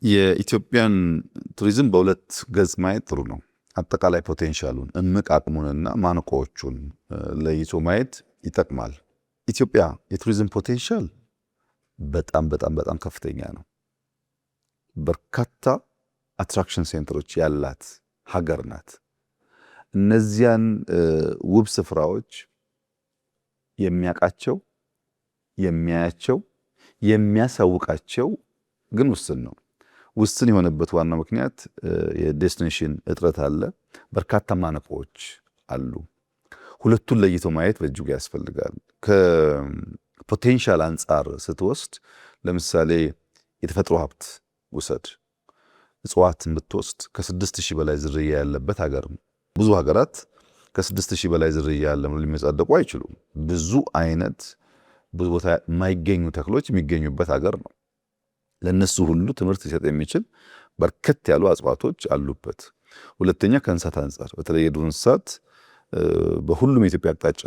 የኢትዮጵያን ቱሪዝም በሁለት ገጽ ማየት ጥሩ ነው። አጠቃላይ ፖቴንሻሉን እምቅ አቅሙንና ማነቆዎቹን ለይቶ ማየት ይጠቅማል። ኢትዮጵያ የቱሪዝም ፖቴንሻል በጣም በጣም በጣም ከፍተኛ ነው። በርካታ አትራክሽን ሴንተሮች ያላት ሀገር ናት። እነዚያን ውብ ስፍራዎች የሚያውቃቸው፣ የሚያያቸው፣ የሚያሳውቃቸው ግን ውስን ነው። ውስን የሆነበት ዋና ምክንያት የዴስቲኔሽን እጥረት አለ። በርካታ ማነቆዎች አሉ። ሁለቱን ለይቶ ማየት በእጅጉ ያስፈልጋል። ከፖቴንሻል አንጻር ስትወስድ ለምሳሌ የተፈጥሮ ሀብት ውሰድ። እጽዋትን ብትወስድ ከ6000 በላይ ዝርያ ያለበት ሀገር ነው። ብዙ ሀገራት ከ6000 በላይ ዝርያ ያለ ነው ሊመጻደቁ አይችሉም። ብዙ አይነት ብዙ ቦታ የማይገኙ ተክሎች የሚገኙበት ሀገር ነው። ለነሱ ሁሉ ትምህርት ሊሰጥ የሚችል በርከት ያሉ እጽዋቶች አሉበት። ሁለተኛ ከእንስሳት አንጻር በተለይ የዱር እንስሳት በሁሉም የኢትዮጵያ አቅጣጫ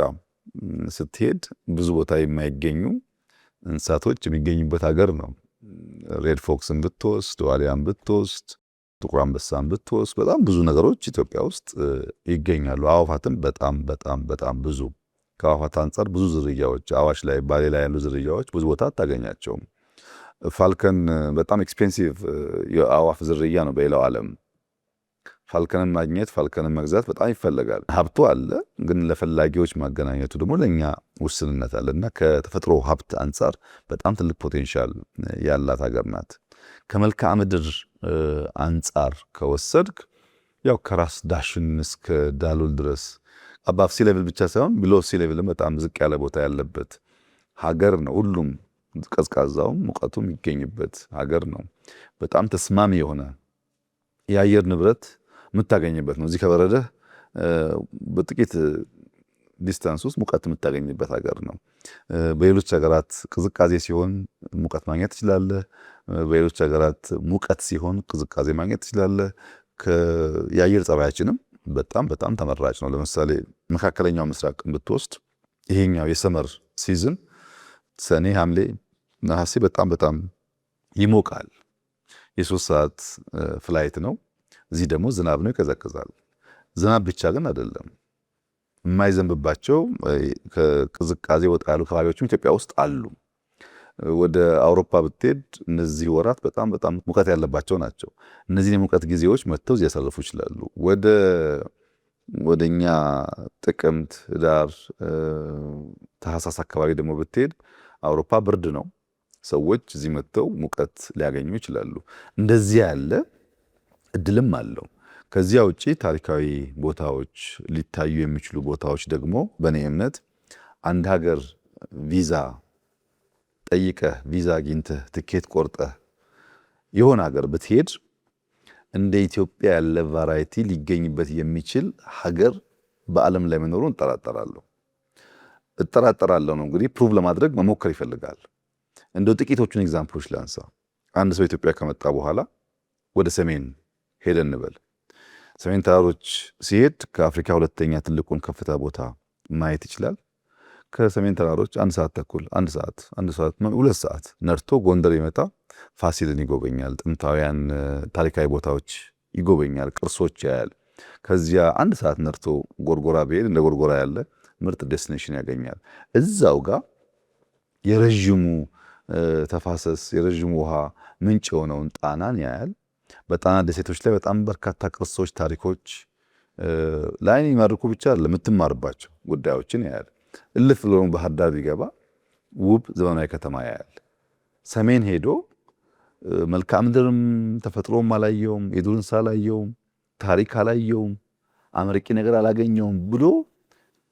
ስትሄድ ብዙ ቦታ የማይገኙ እንስሳቶች የሚገኙበት ሀገር ነው። ሬድ ፎክስን ብትወስድ፣ ዋሊያን ብትወስድ፣ ጥቁር አንበሳን ብትወስድ በጣም ብዙ ነገሮች ኢትዮጵያ ውስጥ ይገኛሉ። አዕዋፋትም በጣም በጣም በጣም ብዙ። ከአዕዋፋት አንጻር ብዙ ዝርያዎች አዋሽ ላይ ባሌ ላይ ያሉ ዝርያዎች ብዙ ቦታ አታገኛቸውም። ፋልከን በጣም ኤክስፔንሲቭ የአዕዋፍ ዝርያ ነው በሌላው ዓለም። ፋልከንን ማግኘት ፋልከንን መግዛት በጣም ይፈለጋል። ሀብቱ አለ፣ ግን ለፈላጊዎች ማገናኘቱ ደግሞ ለእኛ ውስንነት አለ እና ከተፈጥሮ ሀብት አንጻር በጣም ትልቅ ፖቴንሻል ያላት ሀገር ናት። ከመልክዓ ምድር አንጻር ከወሰድክ ያው ከራስ ዳሽን እስከ ዳሎል ድረስ አባፍ ሲ ሌቭል ብቻ ሳይሆን ቢሎ ሲ ሌቭልም በጣም ዝቅ ያለ ቦታ ያለበት ሀገር ነው። ሁሉም ቀዝቃዛውም ሙቀቱም የሚገኝበት ሀገር ነው። በጣም ተስማሚ የሆነ የአየር ንብረት የምታገኝበት ነው። እዚህ ከበረደህ በጥቂት ዲስታንስ ውስጥ ሙቀት የምታገኝበት ሀገር ነው። በሌሎች ሀገራት ቅዝቃዜ ሲሆን ሙቀት ማግኘት ትችላለህ። በሌሎች ሀገራት ሙቀት ሲሆን ቅዝቃዜ ማግኘት ትችላለህ። የአየር ጸባያችንም በጣም በጣም ተመራጭ ነው። ለምሳሌ መካከለኛው ምስራቅ ብትወስድ ይሄኛው የሰመር ሲዝን ሰኔ፣ ሐምሌ፣ ነሐሴ በጣም በጣም ይሞቃል። የ3 ሰዓት ፍላይት ነው። እዚህ ደግሞ ዝናብ ነው፣ ይቀዘቅዛል። ዝናብ ብቻ ግን አይደለም። የማይዘንብባቸው ከቅዝቃዜ ወጣ ያሉ አካባቢዎችም ኢትዮጵያ ውስጥ አሉ። ወደ አውሮፓ ብትሄድ እነዚህ ወራት በጣም በጣም ሙቀት ያለባቸው ናቸው። እነዚህን የሙቀት ጊዜዎች መጥተው እዚህ ያሳልፉ ይችላሉ። ወደኛ ጥቅምት፣ ህዳር፣ ታህሳስ አካባቢ ደግሞ ብትሄድ አውሮፓ ብርድ ነው። ሰዎች እዚህ መጥተው ሙቀት ሊያገኙ ይችላሉ። እንደዚህ ያለ እድልም አለው። ከዚያ ውጪ ታሪካዊ ቦታዎች ሊታዩ የሚችሉ ቦታዎች ደግሞ በእኔ እምነት አንድ ሀገር ቪዛ ጠይቀህ ቪዛ አግኝተህ ትኬት ቆርጠህ የሆነ ሀገር ብትሄድ እንደ ኢትዮጵያ ያለ ቫራይቲ ሊገኝበት የሚችል ሀገር በዓለም ላይ መኖሩን እጠራጠራለሁ ነው። እንግዲህ ፕሩቭ ለማድረግ መሞከር ይፈልጋል። እንደው ጥቂቶቹን ኤግዛምፕሎች ላንሳ። አንድ ሰው ኢትዮጵያ ከመጣ በኋላ ወደ ሰሜን ሄደ እንበል። ሰሜን ተራሮች ሲሄድ ከአፍሪካ ሁለተኛ ትልቁን ከፍታ ቦታ ማየት ይችላል። ከሰሜን ተራሮች 1 ሰዓት ተኩል 1 ሰዓት 2 ሰዓት ነርቶ ጎንደር ይመጣ፣ ፋሲልን ይጎበኛል። ጥንታውያን ታሪካዊ ቦታዎች ይጎበኛል፣ ቅርሶች ያያል። ከዚያ 1 ሰዓት ነርቶ ጎርጎራ ቢሄድ እንደ ጎርጎራ ያለ ምርጥ ዴስቲኔሽን ያገኛል። እዛው ጋር የረዥሙ ተፋሰስ የረዥሙ ውሃ ምንጭ የሆነውን ጣናን ያያል። በጣና ደሴቶች ላይ በጣም በርካታ ቅርሶች፣ ታሪኮች ለዓይን የሚማርኩ ብቻ አይደለም የምትማርባቸው ጉዳዮችን ያያል። እልፍ ብሎ ባህር ዳር ቢገባ ውብ ዘመናዊ ከተማ ያያል። ሰሜን ሄዶ መልክዓ ምድርም ተፈጥሮም አላየውም፣ የዱር እንስሳ አላየውም፣ ታሪክ አላየውም፣ አመርቂ ነገር አላገኘውም ብሎ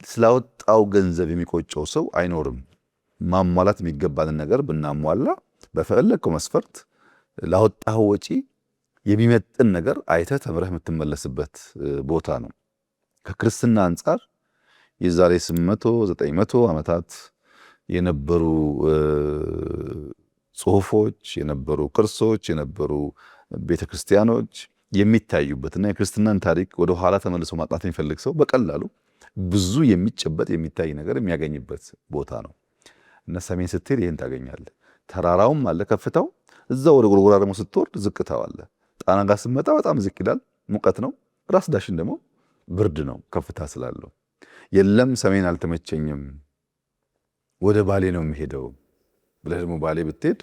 ስላወጣው ገንዘብ የሚቆጨው ሰው አይኖርም። ማሟላት የሚገባንን ነገር ብናሟላ በፈለግከው መስፈርት ላወጣው ወጪ የሚመጥን ነገር አይተህ ተምረህ የምትመለስበት ቦታ ነው። ከክርስትና አንጻር የዛሬ 800 900 ዓመታት የነበሩ ጽሑፎች፣ የነበሩ ቅርሶች፣ የነበሩ ቤተክርስቲያኖች የሚታዩበትና የክርስትናን ታሪክ ወደ ኋላ ተመልሶ ማጥናት የሚፈልግ ሰው በቀላሉ ብዙ የሚጨበጥ የሚታይ ነገር የሚያገኝበት ቦታ ነው እና ሰሜን ስትሄድ ይህን ታገኛለህ። ተራራውም አለ ከፍታው፣ እዛው ወደ ጎርጎራ ደግሞ ስትወርድ ዝቅታው አለ። ጣና ጋር ስትመጣ በጣም ዝቅ ይላል፣ ሙቀት ነው። ራስ ዳሽን ደግሞ ብርድ ነው ከፍታ ስላለው። የለም ሰሜን አልተመቸኝም ወደ ባሌ ነው የሚሄደው ብለህ ደግሞ ባሌ ብትሄድ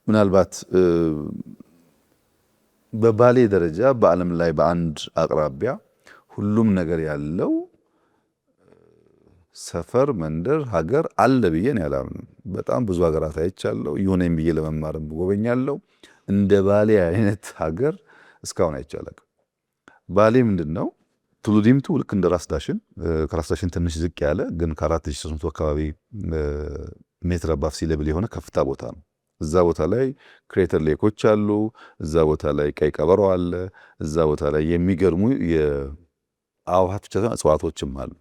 ምናልባት በባሌ ደረጃ በዓለም ላይ በአንድ አቅራቢያ ሁሉም ነገር ያለው ሰፈር፣ መንደር፣ ሀገር አለ ብዬ ነው ያላምንም። በጣም ብዙ ሀገራት አይቻለሁ። ይሁነኝ ብዬ ለመማርም ጎበኛለሁ። እንደ ባሌ አይነት ሀገር እስካሁን አይቻለሁ። ባሌ ምንድነው? ቱሉ ዲምቱ ልክ እንደ ራስ ዳሽን ከራስ ዳሽን ትንሽ ዝቅ ያለ ግን ከ4300 አካባቢ ሜትር አባፍ ሲ ሌቭል የሆነ ከፍታ ቦታ ነው። እዛ ቦታ ላይ ክሬተር ሌኮች አሉ። እዛ ቦታ ላይ ቀይ ቀበሮ አለ። እዛ ቦታ ላይ የሚገርሙ የአዕዋፋት ብቻ ሳይሆን እጽዋቶችም አሉ።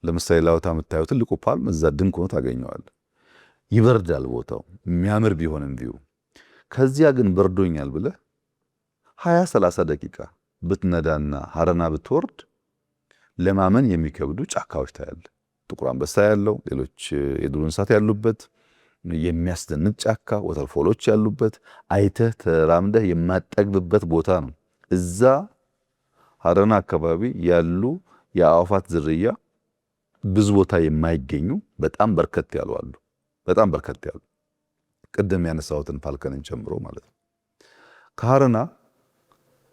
ለምሳሌ ላውታ የምታየው ትልቁ ፓልም እዛ ድንቅ ሆኖ ታገኘዋል። ይበርዳል ቦታው የሚያምር ቢሆንም ቪው። ከዚያ ግን በርዶኛል ብለህ 20-30 ደቂቃ ብትነዳና ሀረና ብትወርድ ለማመን የሚከብዱ ጫካዎች ታያለ። ጥቁር አንበሳ ያለው ሌሎች የዱር እንስሳት ያሉበት የሚያስደንቅ ጫካ፣ ወተርፎሎች ያሉበት አይተህ ተራምደህ የማጠግብበት ቦታ ነው። እዛ ሀረና አካባቢ ያሉ የአዕዋፋት ዝርያ ብዙ ቦታ የማይገኙ በጣም በርከት ያሉ አሉ። በጣም በርከት ያሉ ቅድም ያነሳሁትን ፋልከንን ጨምሮ ማለት ነው። ከሀረና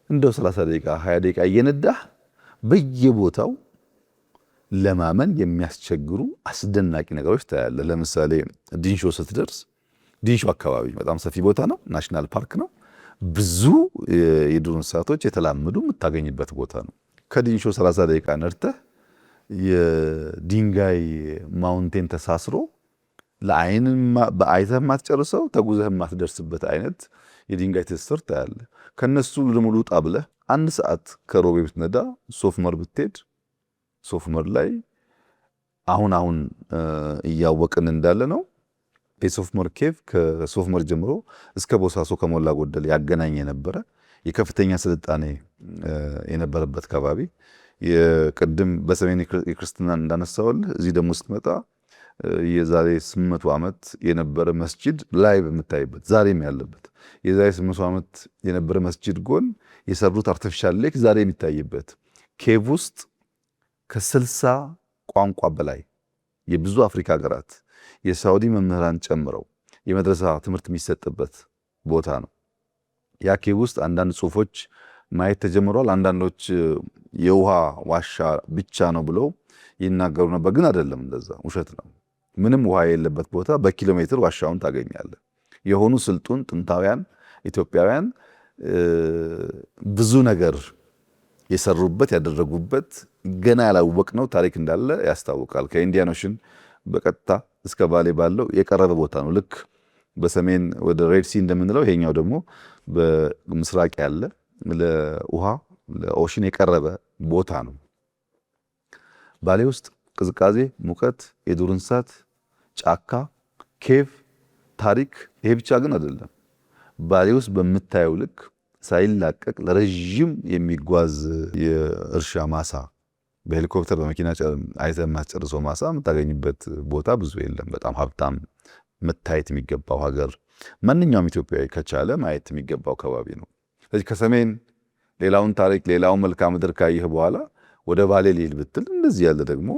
እንደው 30 ደቂቃ 20 ደቂቃ እየነዳህ በየቦታው ለማመን የሚያስቸግሩ አስደናቂ ነገሮች ታያለህ። ለምሳሌ ዲንሾ ስትደርስ፣ ዲንሾ አካባቢ በጣም ሰፊ ቦታ ነው፣ ናሽናል ፓርክ ነው። ብዙ የዱር እንስሳቶች የተላመዱ የምታገኝበት ቦታ ነው። ከዲንሾ 30 ደቂቃ ነድተህ የድንጋይ ማውንቴን ተሳስሮ ለአይን በአይተህ የማትጨርሰው ተጉዘህ የማትደርስበት አይነት የድንጋይ ትስስር ታያለህ። ከነሱ ለሙሉ ጣ ብለህ 1 ሰዓት ከሮቤ ብትነዳ ሶፍመር ብትሄድ ሶፍመር ላይ አሁን እያወቅን እንዳለ ነው የሶፍመር ኬቭ ከሶፍመር ጀምሮ እስከ ቦሳሶ ከሞላ ጎደል ያገናኝ የነበረ የከፍተኛ ስልጣኔ የነበረበት አካባቢ የቅድም በሰሜን የክርስትና እንዳነሳውልህ እዚህ ደግሞ ስትመጣ የዛሬ 800 ዓመት የነበረ መስጂድ ላይ በምታይበት ዛሬም ያለበት የዛሬ 800 ዓመት የነበረ መስጂድ ጎን የሰሩት አርቲፊሻል ሌክ ዛሬ የሚታይበት ኬቭ ውስጥ ከ60 ቋንቋ በላይ የብዙ አፍሪካ ሀገራት የሳውዲ መምህራን ጨምረው የመድረሳ ትምህርት የሚሰጥበት ቦታ ነው። ያ ኬቭ ውስጥ አንዳንድ ጽሁፎች ማየት ተጀምሯል። አንዳንዶች የውሃ ዋሻ ብቻ ነው ብለው ይናገሩ ነበር፣ ግን አይደለም፣ እንደዛ ውሸት ነው። ምንም ውሃ የሌለበት ቦታ በኪሎ ሜትር ዋሻውን ታገኛለህ። የሆኑ ስልጡን ጥንታውያን ኢትዮጵያውያን ብዙ ነገር የሰሩበት ያደረጉበት ገና ያላወቅነው ታሪክ እንዳለ ያስታውቃል። ከኢንዲያን ኦሽን በቀጥታ እስከ ባሌ ባለው የቀረበ ቦታ ነው። ልክ በሰሜን ወደ ሬድ ሲ እንደምንለው ይሄኛው ደግሞ በምስራቅ ያለ ለውሃ ለኦሽን የቀረበ ቦታ ነው። ባሌ ውስጥ ቅዝቃዜ፣ ሙቀት፣ የዱር እንስሳት፣ ጫካ፣ ኬቭ፣ ታሪክ ይሄ ብቻ ግን አይደለም። ባሌ ውስጥ በምታየው ልክ ሳይላቀቅ ለረጅም የሚጓዝ የእርሻ ማሳ በሄሊኮፕተር በመኪና አይተህ የማትጨርሰው ማሳ የምታገኝበት ቦታ ብዙ የለም። በጣም ሀብታም መታየት የሚገባው ሀገር ማንኛውም ኢትዮጵያዊ ከቻለ ማየት የሚገባው አካባቢ ነው። ስለዚህ ከሰሜን ሌላውን ታሪክ ሌላውን መልክዓ ምድር ካየህ በኋላ ወደ ባሌ ልሄድ ብትል እንደዚህ ያለ ደግሞ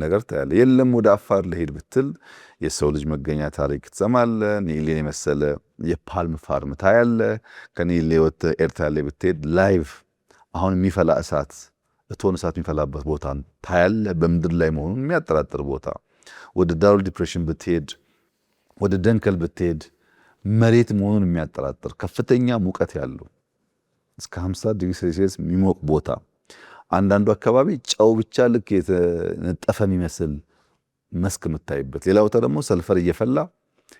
ነገር ታያለህ። የለም ወደ አፋር ልሄድ ብትል የሰው ልጅ መገኛ ታሪክ ትሰማለህ። ኒሌን የመሰለ የፓልም ፋርም ታያለህ። ከኒሌ ወጥተህ ኤርትራ ላይ ብትሄድ ላይቭ አሁን የሚፈላ እቶን እሳት የሚፈላበት ቦታ ታያለህ። በምድር ላይ መሆኑን የሚያጠራጥር ቦታ። ወደ ዳሮል ዲፕሬሽን ብትሄድ፣ ወደ ደንከል ብትሄድ መሬት መሆኑን የሚያጠራጥር ከፍተኛ ሙቀት ያለው እስከ 50 ዲግሪ ሴልሲየስ የሚሞቅ ቦታ። አንዳንዱ አካባቢ ጨው ብቻ ልክ የተነጠፈ የሚመስል መስክ የምታይበት፣ ሌላ ቦታ ደግሞ ሰልፈር እየፈላ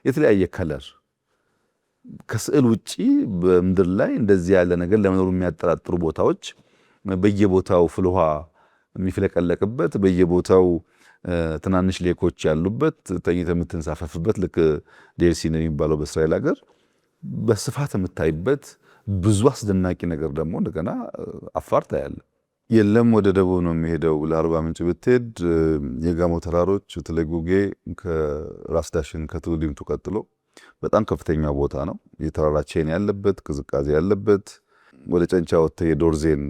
የተለያየ ከለር። ከስዕል ውጪ በምድር ላይ እንደዚህ ያለ ነገር ለመኖሩ የሚያጠራጥሩ ቦታዎች በየቦታው ፍልውሃ የሚፍለቀለቅበት፣ በየቦታው ትናንሽ ሌኮች ያሉበት፣ ተኝተህ የምትንሳፈፍበት ልክ ዴር ሲ ነው የሚባለው በእስራኤል ሀገር በስፋት የምታይበት ብዙ አስደናቂ ነገር ደግሞ እንደገና አፋር ታያለህ። የለም ወደ ደቡብ ነው የሚሄደው። ለአርባ ምንጭ ብትሄድ የጋሞ ተራሮች በተለይ ጉጌ ከራስ ዳሽን ከቱሉ ዲምቱ ቀጥሎ በጣም ከፍተኛ ቦታ ነው። የተራራ ቼን ያለበት፣ ቅዝቃዜ ያለበት፣ ወደ ጨንቻ ወጥተህ የዶርዜን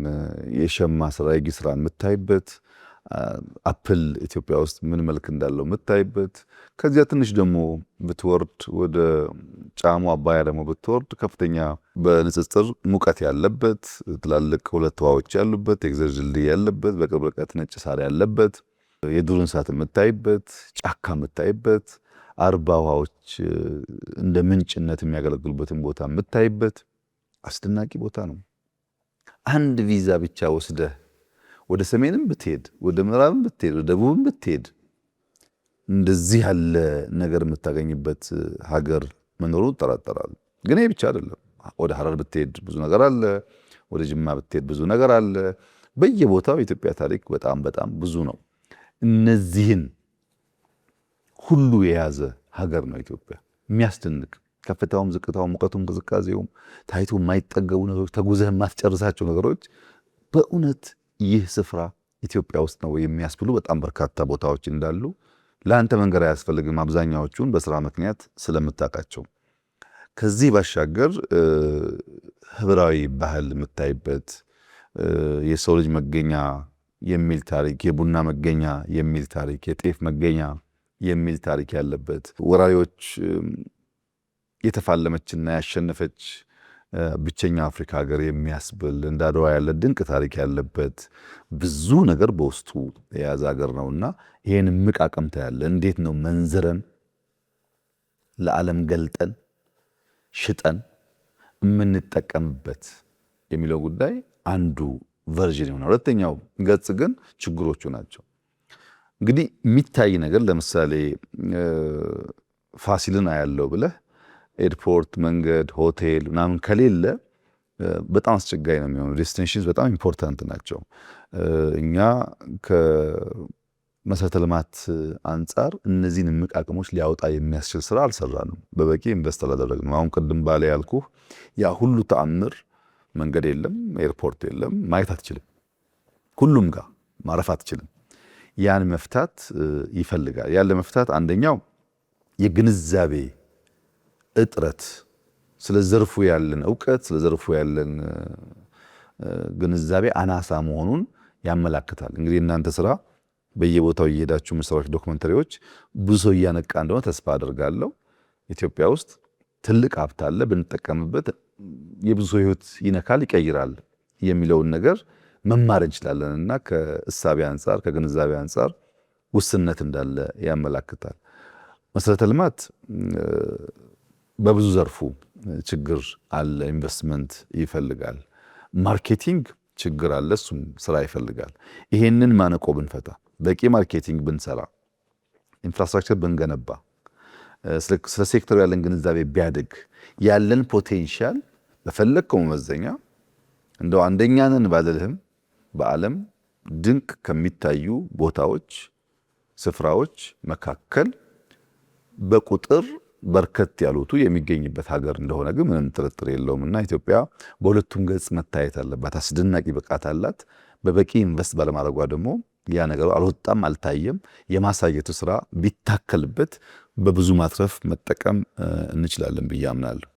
የሸማ ስራ የእጅ ስራ የምታይበት፣ አፕል ኢትዮጵያ ውስጥ ምን መልክ እንዳለው የምታይበት፣ ከዚያ ትንሽ ደግሞ ብትወርድ ወደ ጫሙ አባያ ደግሞ ብትወርድ ከፍተኛ በንጽጽር ሙቀት ያለበት፣ ትላልቅ ሁለት ውሃዎች ያሉበት፣ የኤግዘር ድልድይ ያለበት፣ በቅርብ ርቀት ነጭ ሳር ያለበት፣ የዱር እንስሳት የምታይበት፣ ጫካ የምታይበት፣ አርባ ውሃዎች እንደ ምንጭነት የሚያገለግሉበትን ቦታ የምታይበት አስደናቂ ቦታ ነው። አንድ ቪዛ ብቻ ወስደህ ወደ ሰሜንም ብትሄድ፣ ወደ ምዕራብም ብትሄድ፣ ወደ ደቡብም ብትሄድ እንደዚህ ያለ ነገር የምታገኝበት ሀገር መኖሩ እጠራጠራለሁ። ግን ይሄ ብቻ አይደለም። ወደ ሐረር ብትሄድ ብዙ ነገር አለ። ወደ ጅማ ብትሄድ ብዙ ነገር አለ። በየቦታው የኢትዮጵያ ታሪክ በጣም በጣም ብዙ ነው። እነዚህን ሁሉ የያዘ ሀገር ነው ኢትዮጵያ። የሚያስደንቅ ከፍታውም፣ ዝቅታውም፣ ሙቀቱም፣ ቅዝቃዜውም ታይቶ የማይጠገቡ ነገሮች፣ ተጉዘህ የማትጨርሳቸው ነገሮች በእውነት ይህ ስፍራ ኢትዮጵያ ውስጥ ነው የሚያስብሉ በጣም በርካታ ቦታዎች እንዳሉ ለአንተ መንገር አያስፈልግም። አብዛኛዎቹን በስራ ምክንያት ስለምታውቃቸው። ከዚህ ባሻገር ህብራዊ ባህል የምታይበት የሰው ልጅ መገኛ የሚል ታሪክ፣ የቡና መገኛ የሚል ታሪክ፣ የጤፍ መገኛ የሚል ታሪክ ያለበት፣ ወራሪዎች የተፋለመችና ያሸነፈች ብቸኛ አፍሪካ ሀገር የሚያስብል እንደ አድዋ ያለ ድንቅ ታሪክ ያለበት ብዙ ነገር በውስጡ የያዘ ሀገር ነውና ይሄን እምቅ አቅም ታያለ። እንዴት ነው መንዝረን ለዓለም ገልጠን ሽጠን የምንጠቀምበት የሚለው ጉዳይ አንዱ ቨርዥን ይሆናል። ሁለተኛው ገጽ ግን ችግሮቹ ናቸው። እንግዲህ የሚታይ ነገር ለምሳሌ ፋሲልን አያለው ብለህ ኤርፖርት፣ መንገድ፣ ሆቴል ምናምን ከሌለ በጣም አስቸጋሪ ነው የሚሆነው። ዴስቲኔሽንስ በጣም ኢምፖርታንት ናቸው። እኛ ከመሰረተ ልማት አንጻር እነዚህን እምቅ አቅሞች ሊያወጣ የሚያስችል ስራ አልሰራንም። በበቂ ኢንቨስት አላደረግንም። አሁን ቅድም ባለ ያልኩህ ያ ሁሉ ተአምር መንገድ የለም፣ ኤርፖርት የለም፣ ማየት አትችልም፣ ሁሉም ጋር ማረፍ አትችልም። ያን መፍታት ይፈልጋል። ያን ለመፍታት አንደኛው የግንዛቤ እጥረት፣ ስለ ዘርፉ ያለን እውቀት፣ ስለ ዘርፉ ያለን ግንዛቤ አናሳ መሆኑን ያመላክታል። እንግዲህ እናንተ ስራ በየቦታው እየሄዳችሁ የምትሰሯቸው ዶክመንተሪዎች ብዙ ሰው እያነቃ እንደሆነ ተስፋ አደርጋለሁ። ኢትዮጵያ ውስጥ ትልቅ ሀብት አለ፣ ብንጠቀምበት የብዙ ሰው ህይወት ይነካል፣ ይቀይራል የሚለውን ነገር መማር እንችላለን እና ከእሳቤ አንጻር ከግንዛቤ አንጻር ውስንነት እንዳለ ያመላክታል። መሰረተ ልማት በብዙ ዘርፉ ችግር አለ፣ ኢንቨስትመንት ይፈልጋል። ማርኬቲንግ ችግር አለ፣ እሱም ስራ ይፈልጋል። ይሄንን ማነቆ ብንፈታ፣ በቂ ማርኬቲንግ ብንሰራ፣ ኢንፍራስትራክቸር ብንገነባ፣ ስለ ሴክተሩ ያለን ግንዛቤ ቢያድግ፣ ያለን ፖቴንሻል በፈለግከው መመዘኛ እንደው አንደኛ ነን ባልልህም በዓለም ድንቅ ከሚታዩ ቦታዎች፣ ስፍራዎች መካከል በቁጥር በርከት ያሉቱ የሚገኝበት ሀገር እንደሆነ ግን ምንም ጥርጥር የለውም እና ኢትዮጵያ በሁለቱም ገጽ መታየት አለባት። አስደናቂ ብቃት አላት። በበቂ ኢንቨስት ባለማድረጓ ደግሞ ያ ነገሩ አልወጣም፣ አልታየም። የማሳየቱ ስራ ቢታከልበት በብዙ ማትረፍ መጠቀም እንችላለን ብዬ አምናለሁ።